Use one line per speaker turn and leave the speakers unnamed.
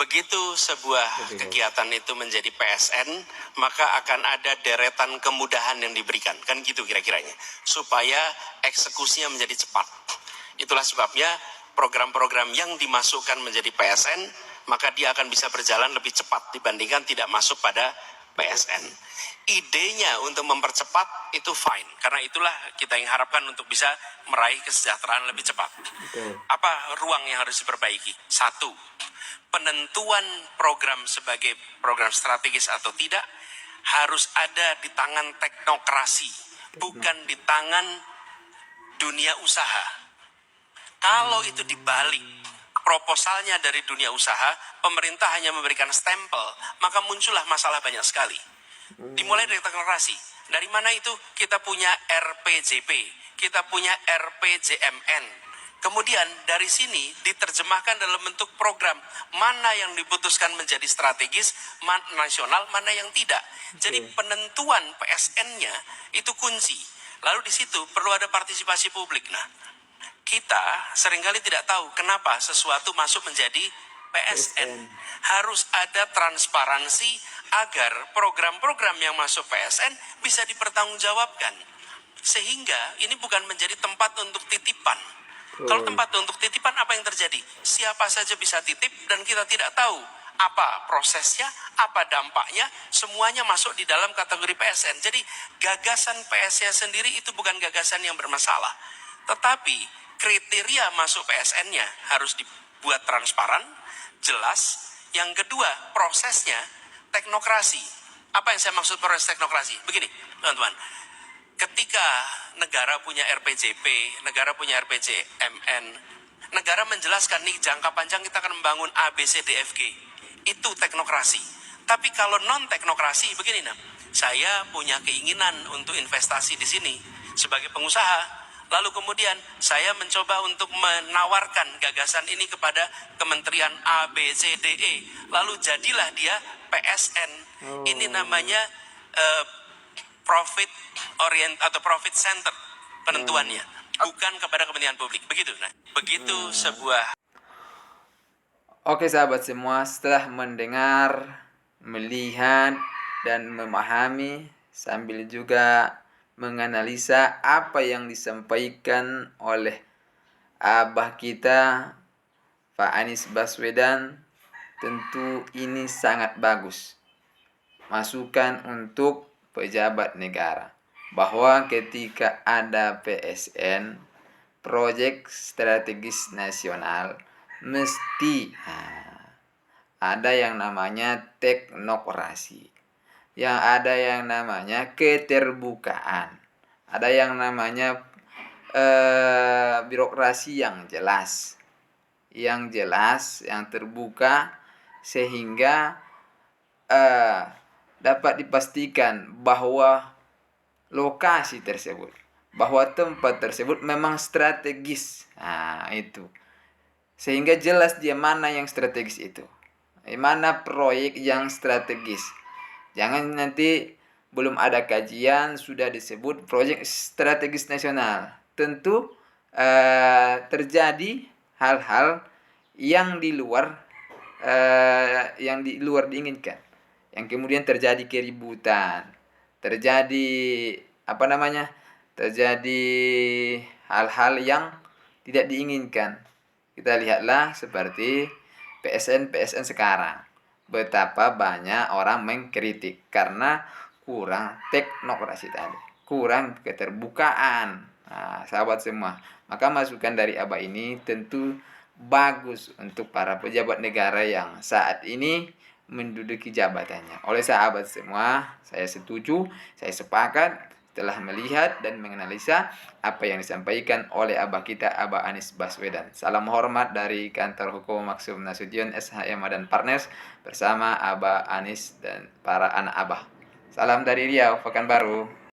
Begitu sebuah kegiatan itu menjadi PSN, maka akan ada deretan kemudahan yang diberikan, kan gitu kira-kiranya, supaya eksekusinya menjadi cepat. Itulah sebabnya program-program yang dimasukkan menjadi PSN, maka dia akan bisa berjalan lebih cepat dibandingkan tidak masuk pada PSN. Idenya untuk mempercepat itu fine, karena itulah kita yang harapkan untuk bisa meraih kesejahteraan lebih cepat. Apa ruang yang harus diperbaiki? Satu, penentuan program sebagai program strategis atau tidak harus ada di tangan teknokrasi, bukan di tangan dunia usaha. Kalau itu dibalik, proposalnya dari dunia usaha, pemerintah hanya memberikan stempel, maka muncullah masalah banyak sekali. Dimulai dari teknokrasi. Dari mana itu? Kita punya RPJP, kita punya RPJMN. Kemudian dari sini diterjemahkan dalam bentuk program, mana yang diputuskan menjadi strategis, nasional, mana yang tidak. Jadi penentuan PSN-nya itu kunci. Lalu di situ perlu ada partisipasi publik. Nah, kita seringkali tidak tahu kenapa sesuatu masuk menjadi PSN. Harus ada transparansi agar program-program yang masuk PSN bisa dipertanggungjawabkan. Sehingga ini bukan menjadi tempat untuk titipan. Kalau tempat untuk titipan, apa yang terjadi? Siapa saja bisa titip dan kita tidak tahu apa prosesnya, apa dampaknya, semuanya masuk di dalam kategori PSN. Jadi gagasan PSN sendiri itu bukan gagasan yang bermasalah. Tetapi kriteria masuk PSN-nya harus dibuat transparan, jelas. Yang kedua, prosesnya teknokrasi. Apa yang saya maksud proses teknokrasi? Begini, teman-teman. Ketika negara punya RPJP, negara punya RPJMN, negara menjelaskan nih jangka panjang kita akan membangun A, B, C, D, F, G. Itu teknokrasi. Tapi kalau non-teknokrasi, begini, saya punya keinginan untuk investasi di sini sebagai pengusaha. Lalu kemudian saya mencoba untuk menawarkan gagasan ini kepada Kementerian A, B, C, D, E. Lalu jadilah dia PSN. Ini namanya profit orient atau profit center penentuannya, bukan kepada kepentingan publik. Begitu. Nah, begitu sebuah.
Oke sahabat semua, setelah mendengar, melihat, dan memahami sambil juga menganalisa apa yang disampaikan oleh abah kita Pak Anies Baswedan, tentu ini sangat bagus masukan untuk pejabat negara, bahwa ketika ada PSN, proyek strategis nasional, mesti ada yang namanya teknokrasi, yang ada yang namanya keterbukaan, ada yang namanya birokrasi yang jelas, yang terbuka, sehingga dapat dipastikan bahwa lokasi tersebut, bahwa tempat tersebut memang strategis. Nah, itu. Sehingga jelas dia mana yang strategis itu. Mana proyek yang strategis. Jangan nanti belum ada kajian sudah disebut proyek strategis nasional. Tentu terjadi hal-hal yang di luar diinginkan, yang kemudian terjadi keributan, terjadi terjadi hal-hal yang tidak diinginkan. Kita lihatlah seperti PSN sekarang, betapa banyak orang mengkritik karena kurang teknokrasi tadi, kurang keterbukaan. Nah, sahabat semua, maka masukan dari abah ini tentu bagus untuk para pejabat negara yang saat ini menduduki jabatannya. Oleh sahabat semua, saya setuju, saya sepakat telah melihat dan menganalisa apa yang disampaikan oleh abah kita, Abah Anies Baswedan. Salam hormat dari Kantor Hukum Maksum Nasution SHM dan Partners bersama Abah Anies dan para anak abah. Salam dari Riau, Pekanbaru.